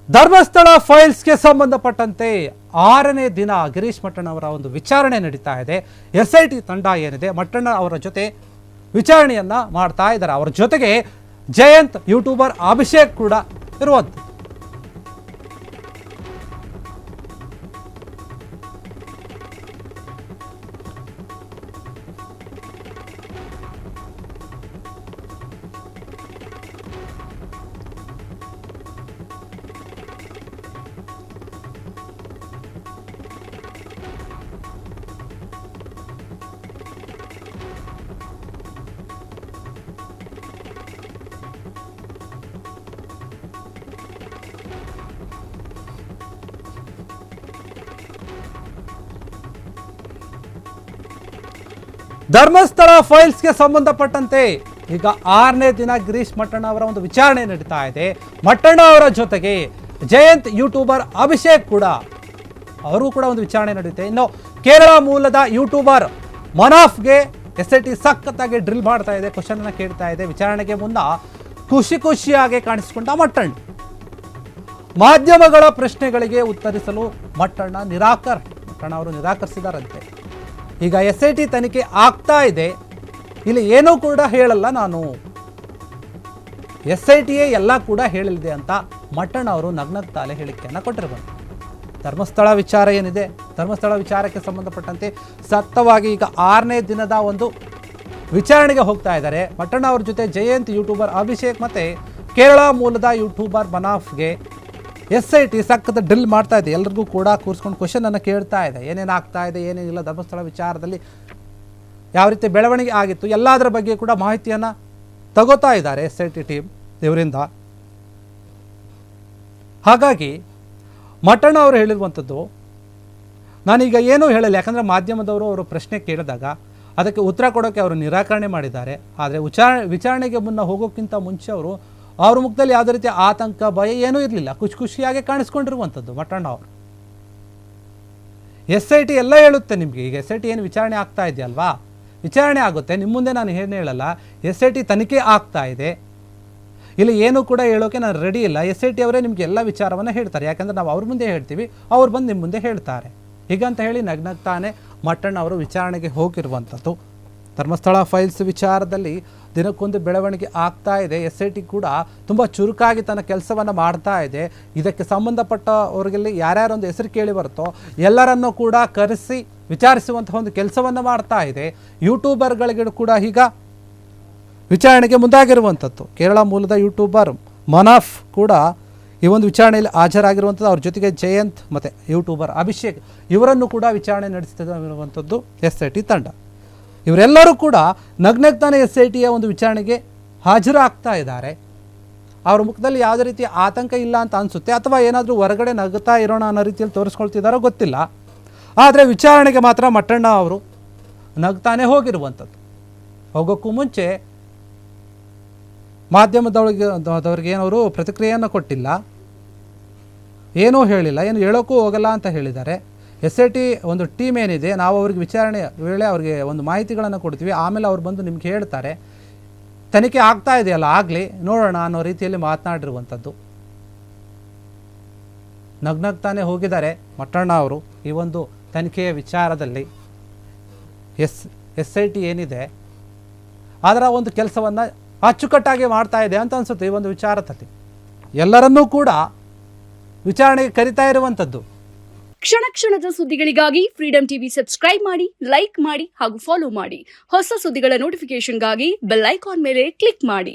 ಧರ್ಮಸ್ಥಳ ಫೈಲ್ಸ್ಗೆ ಸಂಬಂಧಪಟ್ಟಂತೆ 6ನೇ ದಿನ ಗಿರೀಶ್ ಮಟ್ಟಣ್ಣ ಅವರ ಒಂದು ವಿಚಾರಣೆ ನಡೀತಾ ಇದೆ. SIT ತಂಡ ಏನಿದೆ ಮಟ್ಟಣ್ಣ ಅವರ ಜೊತೆ ವಿಚಾರಣೆಯನ್ನ ಮಾಡ್ತಾ ಇದ್ದಾರೆ. ಅವರ ಜೊತೆಗೆ ಜಯಂತ್ ಯೂಟ್ಯೂಬರ್ ಅಭಿಷೇಕ್ ಕೂಡ ಇರುವಂತ. ಧರ್ಮಸ್ಥಳ ಫೈಲ್ಸ್ಗೆ ಸಂಬಂಧಪಟ್ಟಂತೆ ಈಗ 6ನೇ ದಿನ ಗಿರೀಶ್ ಮಟ್ಟಣ್ಣ ಅವರ ಒಂದು ವಿಚಾರಣೆ ನಡೀತಾ ಇದೆ. ಮಟ್ಟಣ್ಣ ಅವರ ಜೊತೆಗೆ ಜಯಂತ್ ಯೂಟ್ಯೂಬರ್ ಅಭಿಷೇಕ್ ಕೂಡ ಅವರು ಕೂಡ ಒಂದು ವಿಚಾರಣೆ ನಡೆಯುತ್ತೆ. ಇನ್ನು ಕೇರಳ ಮೂಲದ ಯೂಟ್ಯೂಬರ್ ಮನಾಫ್ಗೆ SIT ಸಖತ್ತಾಗಿ ಡ್ರಿಲ್ ಮಾಡ್ತಾ ಇದೆ, ಕ್ವಶನ್ ಅನ್ನ ಕೇಳ್ತಾ ಇದೆ. ವಿಚಾರಣೆಗೆ ಮುನ್ನ ಖುಷಿಯಾಗಿ ಕಾಣಿಸಿಕೊಂಡ ಮಟ್ಟಣ್ಣ ಮಾಧ್ಯಮಗಳ ಪ್ರಶ್ನೆಗಳಿಗೆ ಉತ್ತರಿಸಲು ಮಟ್ಟಣ್ಣ ಅವರು ನಿರಾಕರಿಸಿದಾರಂತೆ. ಈಗ SIT ತನಿಖೆ ಆಗ್ತಾ ಇದೆ, ಇಲ್ಲಿ ಏನೂ ಕೂಡ ಹೇಳಲ್ಲ, ನಾನು SITಯೇ ಎಲ್ಲ ಕೂಡ ಹೇಳಲಿದೆ ಅಂತ ಮಟ್ಟಣ್ಣ ಅವರು ನಗ್ನಗ್ತಾಲೆ ಹೇಳಿಕೆಯನ್ನು ಕೊಟ್ಟಿರಬಹುದು. ಧರ್ಮಸ್ಥಳ ವಿಚಾರ ಏನಿದೆ, ಧರ್ಮಸ್ಥಳ ವಿಚಾರಕ್ಕೆ ಸಂಬಂಧಪಟ್ಟಂತೆ ಸತ್ತವಾಗಿ ಈಗ 6ನೇ ದಿನದ ಒಂದು ವಿಚಾರಣೆಗೆ ಹೋಗ್ತಾ ಇದ್ದಾರೆ. ಮಟ್ಟಣ್ಣ ಅವ್ರ ಜೊತೆ ಜಯಂತ್ ಯೂಟ್ಯೂಬರ್ ಅಭಿಷೇಕ್ ಮತ್ತು ಕೇರಳ ಮೂಲದ ಯೂಟ್ಯೂಬರ್ ಮನಾಫ್ಗೆ SIT ಸಖತ್ ಡ್ರಿಲ್ ಮಾಡ್ತಾ ಇದೆ. ಎಲ್ಲರಿಗೂ ಕೂಡ ಕೂರಿಸ್ಕೊಂಡು ಕ್ವಶನ್ ಅನ್ನು ಕೇಳ್ತಾ ಇದೆ, ಏನೇನು ಆಗ್ತಾ ಇದೆ, ಏನೇನಿಲ್ಲ, ಧರ್ಮಸ್ಥಳ ವಿಚಾರದಲ್ಲಿ ಯಾವ ರೀತಿ ಬೆಳವಣಿಗೆ ಆಗಿತ್ತು, ಎಲ್ಲದರ ಬಗ್ಗೆ ಕೂಡ ಮಾಹಿತಿಯನ್ನು ತಗೋತಾ ಇದ್ದಾರೆ SIT ಟೀಮ್ ಇವರಿಂದ. ಹಾಗಾಗಿ ಮಟ್ಟಣ್ಣ ಅವರು ಹೇಳಿರುವಂಥದ್ದು, ನಾನೀಗ ಏನೂ ಹೇಳಲ್ಲ, ಯಾಕಂದರೆ ಮಾಧ್ಯಮದವರು ಅವರು ಪ್ರಶ್ನೆ ಕೇಳಿದಾಗ ಅದಕ್ಕೆ ಉತ್ತರ ಕೊಡೋಕ್ಕೆ ಅವರು ನಿರಾಕರಣೆ ಮಾಡಿದ್ದಾರೆ. ಆದರೆ ವಿಚಾರಣೆಗೆ ಮುನ್ನ ಹೋಗೋಕ್ಕಿಂತ ಮುಂಚೆ ಅವ್ರ ಮುಖದಲ್ಲಿ ಯಾವುದೇ ರೀತಿಯ ಆತಂಕ, ಭಯ ಏನೂ ಇರಲಿಲ್ಲ, ಖುಷಿಯಾಗಿ ಕಾಣಿಸ್ಕೊಂಡಿರುವಂಥದ್ದು ಮಟ್ಟಣ್ಣ ಅವರು. SIT ಎಲ್ಲ ಹೇಳುತ್ತೆ ನಿಮಗೆ. ಈಗ SIT ಏನು ವಿಚಾರಣೆ ಆಗ್ತಾ ಇದೆಯಲ್ವಾ, ವಿಚಾರಣೆ ಆಗುತ್ತೆ, ನಿಮ್ಮ ಮುಂದೆ ನಾನು ಏನು ಹೇಳಲ್ಲ, SIT ತನಿಖೆ ಆಗ್ತಾ ಇದೆ, ಇಲ್ಲಿ ಏನೂ ಕೂಡ ಹೇಳೋಕೆ ನಾನು ರೆಡಿ ಇಲ್ಲ. SIT ಅವರೇ ನಿಮಗೆ ಎಲ್ಲ ವಿಚಾರವನ್ನು ಹೇಳ್ತಾರೆ, ಯಾಕಂದರೆ ನಾವು ಅವ್ರ ಮುಂದೆ ಹೇಳ್ತೀವಿ, ಅವ್ರು ಬಂದು ನಿಮ್ಮ ಮುಂದೆ ಹೇಳ್ತಾರೆ. ಹೀಗಂತ ಹೇಳಿ ನಗ್ನಗ್ತಾನೆ ಮಟ್ಟಣ್ಣ ಅವರು ವಿಚಾರಣೆಗೆ ಹೋಗಿರುವಂಥದ್ದು. ಧರ್ಮಸ್ಥಳ ಫೈಲ್ಸ್ ವಿಚಾರದಲ್ಲಿ ದಿನಕ್ಕೊಂದು ಬೆಳವಣಿಗೆ ಆಗ್ತಾ ಇದೆ. SIT ಕೂಡ ತುಂಬ ಚುರುಕಾಗಿ ತನ್ನ ಕೆಲಸವನ್ನು ಮಾಡ್ತಾ ಇದೆ. ಇದಕ್ಕೆ ಸಂಬಂಧಪಟ್ಟವ್ರಿಗೆ ಯಾರ್ಯಾರೊಂದು ಹೆಸರು ಕೇಳಿ ಬರುತ್ತೋ ಎಲ್ಲರನ್ನೂ ಕೂಡ ಕರೆಸಿ ವಿಚಾರಿಸುವಂತಹ ಒಂದು ಕೆಲಸವನ್ನು ಮಾಡ್ತಾ ಇದೆ. ಯೂಟ್ಯೂಬರ್ಗಳಿಗೆ ಕೂಡ ಈಗ ವಿಚಾರಣೆಗೆ ಮುಂದಾಗಿರುವಂಥದ್ದು. ಕೇರಳ ಮೂಲದ ಯೂಟ್ಯೂಬರ್ ಮನಾಫ್ ಕೂಡ ಈ ಒಂದು ವಿಚಾರಣೆಯಲ್ಲಿ ಹಾಜರಾಗಿರುವಂಥದ್ದು. ಅವ್ರ ಜೊತೆಗೆ ಜಯಂತ್ ಮತ್ತು ಯೂಟ್ಯೂಬರ್ ಅಭಿಷೇಕ್ ಇವರನ್ನು ಕೂಡ ವಿಚಾರಣೆ ನಡೆಸ್ತಿರುವಂಥದ್ದು SIT ತಂಡ. ಇವರೆಲ್ಲರೂ ಕೂಡ ನಗ್ನಗ್ತಾನೆ SITಯ ಒಂದು ವಿಚಾರಣೆಗೆ ಹಾಜರಾಗ್ತಾ ಇದ್ದಾರೆ. ಅವ್ರ ಮುಖದಲ್ಲಿ ಯಾವುದೇ ರೀತಿಯ ಆತಂಕ ಇಲ್ಲ ಅಂತ ಅನಿಸುತ್ತೆ, ಅಥವಾ ಏನಾದರೂ ಹೊರಗಡೆ ನಗ್ತಾ ಇರೋಣ ಅನ್ನೋ ರೀತಿಯಲ್ಲಿ ತೋರಿಸ್ಕೊಳ್ತಿದ್ದಾರೋ ಗೊತ್ತಿಲ್ಲ. ಆದರೆ ವಿಚಾರಣೆಗೆ ಮಾತ್ರ ಮಟ್ಟಣ್ಣ ಅವರು ನಗ್ತಾನೆ ಹೋಗಿರುವಂಥದ್ದು. ಹೋಗೋಕ್ಕೂ ಮುಂಚೆ ಮಾಧ್ಯಮದವ್ರಿಗೆ ಏನವರು ಪ್ರತಿಕ್ರಿಯೆಯನ್ನು ಕೊಟ್ಟಿಲ್ಲ, ಏನೂ ಹೇಳಿಲ್ಲ, ಏನು ಹೇಳೋಕ್ಕೂ ಹೋಗಲ್ಲ ಅಂತ ಹೇಳಿದ್ದಾರೆ. SIT ಒಂದು ಟೀಮ್ ಏನಿದೆ, ನಾವು ಅವ್ರಿಗೆ ವಿಚಾರಣೆ ವೇಳೆ ಅವ್ರಿಗೆ ಒಂದು ಮಾಹಿತಿಗಳನ್ನು ಕೊಡ್ತೀವಿ, ಆಮೇಲೆ ಅವ್ರು ಬಂದು ನಿಮ್ಗೆ ಹೇಳ್ತಾರೆ, ತನಿಖೆ ಆಗ್ತಾ ಇದೆಯಲ್ಲ ಆಗಲಿ ನೋಡೋಣ ಅನ್ನೋ ರೀತಿಯಲ್ಲಿ ಮಾತನಾಡಿರುವಂಥದ್ದು. ನಗ್ನಗ್ತಾನೆ ಹೋಗಿದ್ದಾರೆ ಮಟ್ಟಣ್ಣ ಅವರು ಈ ಒಂದು ತನಿಖೆಯ ವಿಚಾರದಲ್ಲಿ. SIT ಏನಿದೆ ಅದರ ಒಂದು ಕೆಲಸವನ್ನು ಅಚ್ಚುಕಟ್ಟಾಗಿ ಮಾಡ್ತಾ ಇದೆ ಅಂತ ಅನಿಸುತ್ತೆ. ಈ ಒಂದು ವಿಚಾರದಲ್ಲಿ ಎಲ್ಲರನ್ನೂ ಕೂಡ ವಿಚಾರಣೆಗೆ ಕರಿತಾ ಇರುವಂಥದ್ದು. ಕ್ಷಣ ಕ್ಷಣದ ಸುದ್ದಿಗಳಿಗಾಗಿ ಫ್ರೀಡಂ ಟಿವಿ ಸಬ್ಸ್ಕ್ರೈಬ್ ಮಾಡಿ, ಲೈಕ್ ಮಾಡಿ ಹಾಗೂ ಫಾಲೋ ಮಾಡಿ. ಹೊಸ ಸುದ್ದಿಗಳ ನೋಟಿಫಿಕೇಶನ್ಗಾಗಿ ಬೆಲ್ ಐಕಾನ್ ಮೇಲೆ ಕ್ಲಿಕ್ ಮಾಡಿ.